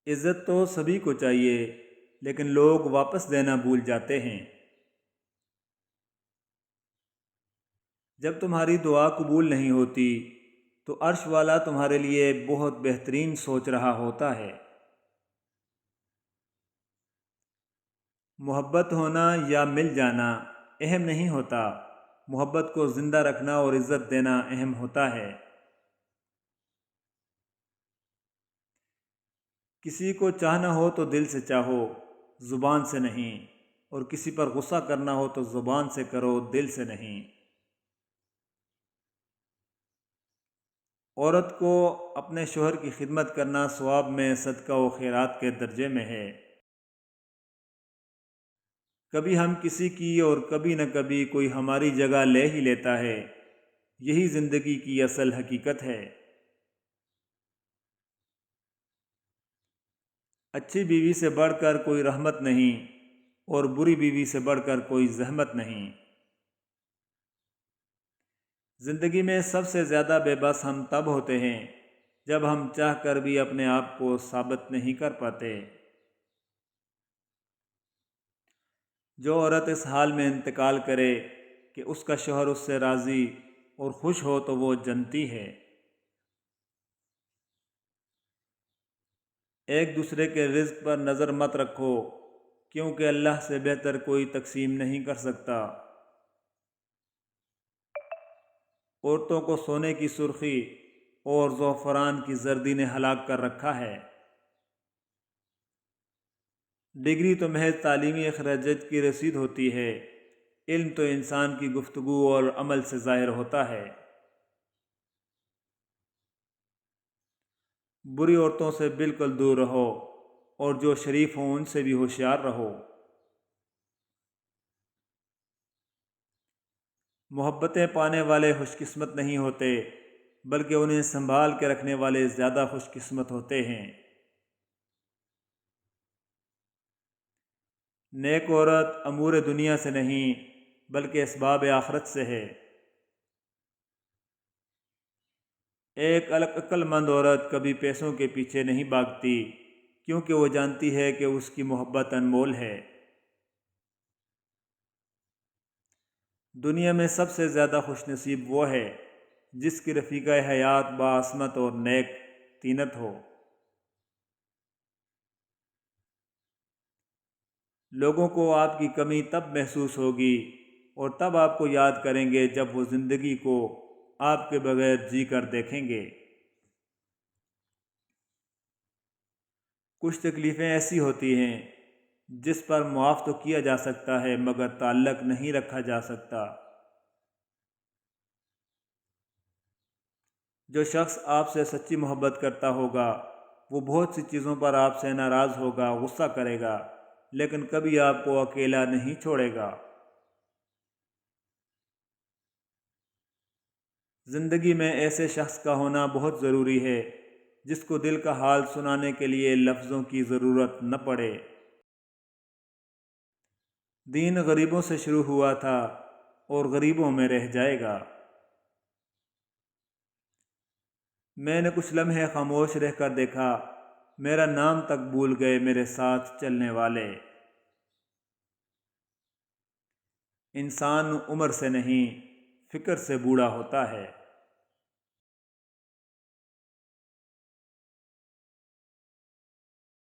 عزت تو سبھی کو چاہیے، لیکن لوگ واپس دینا بھول جاتے ہیں۔ جب تمہاری دعا قبول نہیں ہوتی تو عرش والا تمہارے لیے بہت بہترین سوچ رہا ہوتا ہے۔ محبت ہونا یا مل جانا اہم نہیں ہوتا، محبت کو زندہ رکھنا اور عزت دینا اہم ہوتا ہے۔ کسی کو چاہنا ہو تو دل سے چاہو، زبان سے نہیں، اور کسی پر غصہ کرنا ہو تو زبان سے کرو، دل سے نہیں۔ عورت کو اپنے شوہر کی خدمت کرنا ثواب میں صدقہ و خیرات کے درجے میں ہے۔ کبھی ہم کسی کی اور کبھی نہ کبھی کوئی ہماری جگہ لے ہی لیتا ہے، یہی زندگی کی اصل حقیقت ہے۔ اچھی بیوی سے بڑھ کر کوئی رحمت نہیں، اور بری بیوی سے بڑھ کر کوئی زحمت نہیں۔ زندگی میں سب سے زیادہ بے بس ہم تب ہوتے ہیں جب ہم چاہ کر بھی اپنے آپ کو ثابت نہیں کر پاتے۔ جو عورت اس حال میں انتقال کرے کہ اس کا شوہر اس سے راضی اور خوش ہو تو وہ جنتی ہے۔ ایک دوسرے کے رزق پر نظر مت رکھو، کیونکہ اللہ سے بہتر کوئی تقسیم نہیں کر سکتا۔ عورتوں کو سونے کی سرخی اور زعفران کی زردی نے ہلاک کر رکھا ہے۔ ڈگری تو محض تعلیمی اخراجات کی رسید ہوتی ہے، علم تو انسان کی گفتگو اور عمل سے ظاہر ہوتا ہے۔ بری عورتوں سے بالکل دور رہو، اور جو شریف ہوں ان سے بھی ہوشیار رہو۔ محبتیں پانے والے خوش قسمت نہیں ہوتے، بلکہ انہیں سنبھال کے رکھنے والے زیادہ خوش قسمت ہوتے ہیں۔ نیک عورت امور دنیا سے نہیں بلکہ اسباب آخرت سے ہے۔ ایک عقل مند عورت کبھی پیسوں کے پیچھے نہیں بھاگتی، کیونکہ وہ جانتی ہے کہ اس کی محبت انمول ہے۔ دنیا میں سب سے زیادہ خوش نصیب وہ ہے جس کی رفیقہ حیات باعصمت اور نیک طینت ہو۔ لوگوں کو آپ کی کمی تب محسوس ہوگی اور تب آپ کو یاد کریں گے جب وہ زندگی کو آپ کے بغیر جی کر دیکھیں گے۔ کچھ تکلیفیں ایسی ہوتی ہیں جس پر معاف تو کیا جا سکتا ہے مگر تعلق نہیں رکھا جا سکتا۔ جو شخص آپ سے سچی محبت کرتا ہوگا وہ بہت سی چیزوں پر آپ سے ناراض ہوگا، غصہ کرے گا، لیکن کبھی آپ کو اکیلا نہیں چھوڑے گا۔ زندگی میں ایسے شخص کا ہونا بہت ضروری ہے جس کو دل کا حال سنانے کے لیے لفظوں کی ضرورت نہ پڑے۔ دین غریبوں سے شروع ہوا تھا اور غریبوں میں رہ جائے گا۔ میں نے کچھ لمحے خاموش رہ کر دیکھا، میرا نام تک بھول گئے میرے ساتھ چلنے والے۔ انسان عمر سے نہیں، فکر سے بوڑھا ہوتا ہے۔